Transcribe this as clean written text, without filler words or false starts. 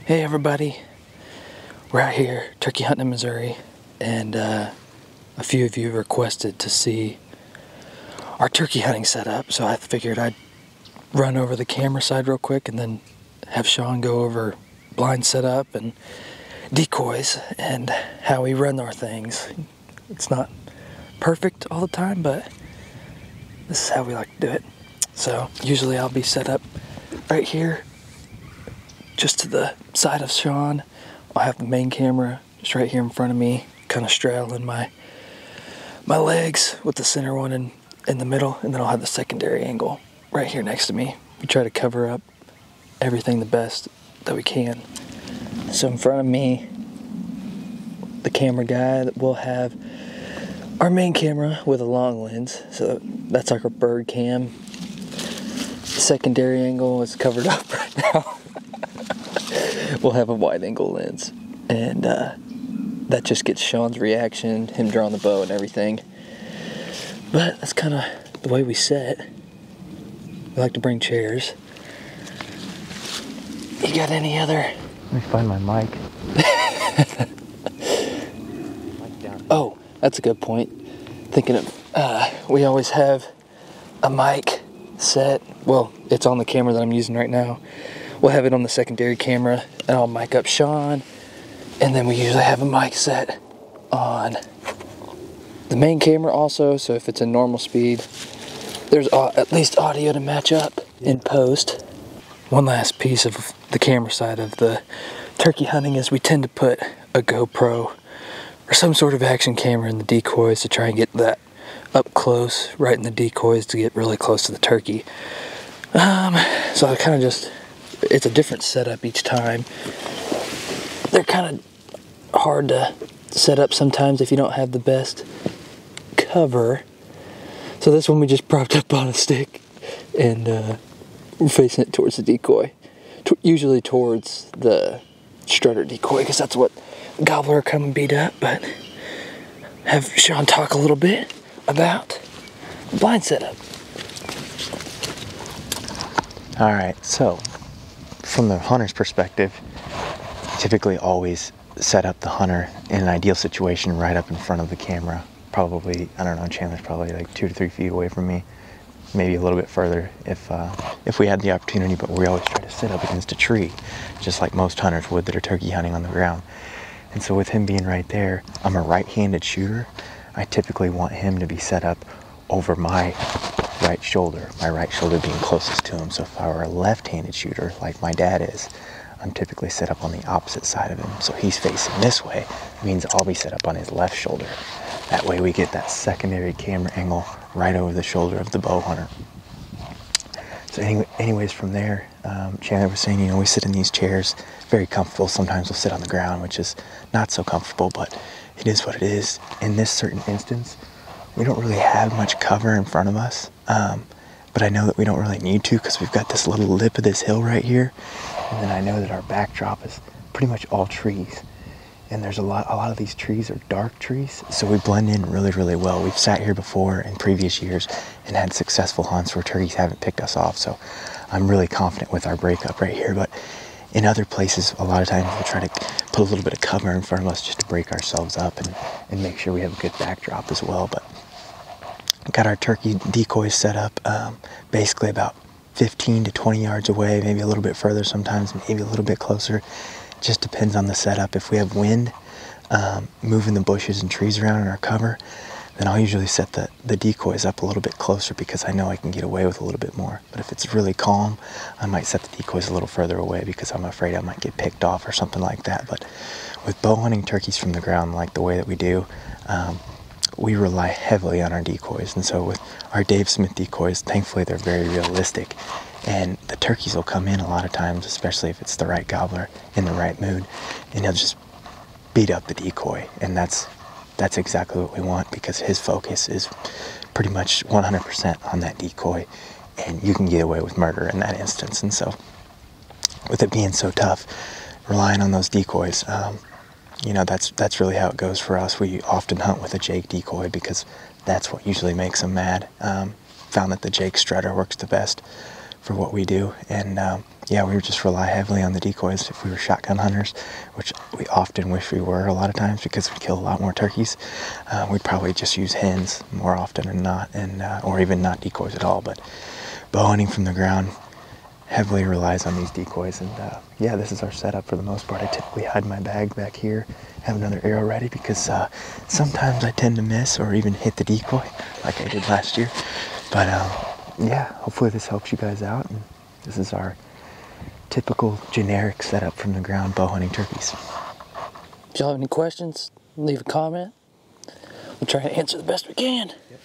Hey everybody, we're out here turkey hunting in Missouri, and a few of you requested to see our turkey hunting setup, so I figured I'd run over the camera side real quick and then have Sean go over blind setup and decoys and how we run our things. It's not perfect all the time, but this is how we like to do it. So usually I'll be set up right here just to the side of Sean. I'll have the main camera just right here in front of me, kind of straddling my legs with the center one in the middle, and then I'll have the secondary angle right here next to me. We try to cover up everything the best that we can. So in front of me, the camera guy, will have our main camera with a long lens, so that's like our bird cam. The secondary angle is covered up right now. We'll have a wide angle lens, and that just gets Sean's reaction, him drawing the bow and everything. But that's kind of the way we set. We like to bring chairs. You got any other? Let me find my mic. Oh, that's a good point. Thinking of, we always have a mic set. Well, it's on the camera that I'm using right now. We'll have it on the secondary camera, and I'll mic up Sean, and then we usually have a mic set on the main camera also, so if it's a normal speed, there's at least audio to match up in post. One last piece of the camera side of the turkey hunting is we tend to put a GoPro or some sort of action camera in the decoys to try and get that up close, right in the decoys, to get really close to the turkey. So I kind of just, it's a different setup each time. They're kind of hard to set up sometimes if you don't have the best cover. So this one we just propped up on a stick, and we're facing it towards the decoy. Usually towards the strutter decoy, because that's what gobbler come and beat up. But have Sean talk a little bit about the blind setup. Alright, so from the hunter's perspective, typically always set up the hunter in an ideal situation right up in front of the camera. Probably, I don't know, Chandler's probably like 2 to 3 feet away from me, maybe a little bit further if we had the opportunity, but we always try to sit up against a tree, just like most hunters would that are turkey hunting on the ground. And so with him being right there, I'm a right-handed shooter. I typically want him to be set up over my right shoulder being closest to him. So if I were a left-handed shooter, like my dad is, I'm typically set up on the opposite side of him. So he's facing this way, means I'll be set up on his left shoulder. That way we get that secondary camera angle right over the shoulder of the bow hunter. So anyways, from there, Chandler was saying, you know, we sit in these chairs, very comfortable. Sometimes we'll sit on the ground, which is not so comfortable, but it is what it is. In this certain instance, we don't really have much cover in front of us, but I know that we don't really need to, because we've got this little lip of this hill right here, and then I know that our backdrop is pretty much all trees. And there's a lot of these trees are dark trees, so we blend in really, really well. We've sat here before in previous years and had successful hunts where turkeys haven't picked us off, so I'm really confident with our breakup right here. But in other places, a lot of times we'll try to put a little bit of cover in front of us just to break ourselves up and make sure we have a good backdrop as well. But got our turkey decoys set up basically about 15 to 20 yards away, maybe a little bit further sometimes, maybe a little bit closer. Just depends on the setup. If we have wind moving the bushes and trees around in our cover, then I'll usually set the decoys up a little bit closer, because I know I can get away with a little bit more. But if it's really calm, I might set the decoys a little further away, because I'm afraid I might get picked off or something like that. But with bow hunting turkeys from the ground like the way that we do, we rely heavily on our decoys. And so with our Dave Smith decoys, thankfully they're very realistic. And the turkeys will come in a lot of times, especially if it's the right gobbler in the right mood, and he'll just beat up the decoy. And that's exactly what we want, because his focus is pretty much 100% on that decoy, and you can get away with murder in that instance. And so with it being so tough, relying on those decoys, you know, that's really how it goes for us. We often hunt with a Jake decoy, because that's what usually makes them mad. Found that the Jake strutter works the best for what we do. And yeah, we just rely heavily on the decoys if we were shotgun hunters, which we often wish we were a lot of times because we kill a lot more turkeys. We'd probably just use hens more often than not, and or even not decoys at all. But bow hunting from the ground heavily relies on these decoys. And yeah, this is our setup for the most part. I typically hide my bag back here, have another arrow ready, because sometimes I tend to miss or even hit the decoy like I did last year. But yeah, hopefully this helps you guys out. And this is our typical generic setup from the ground bow hunting turkeys. If y'all have any questions, leave a comment. We'll try to answer the best we can. Yep.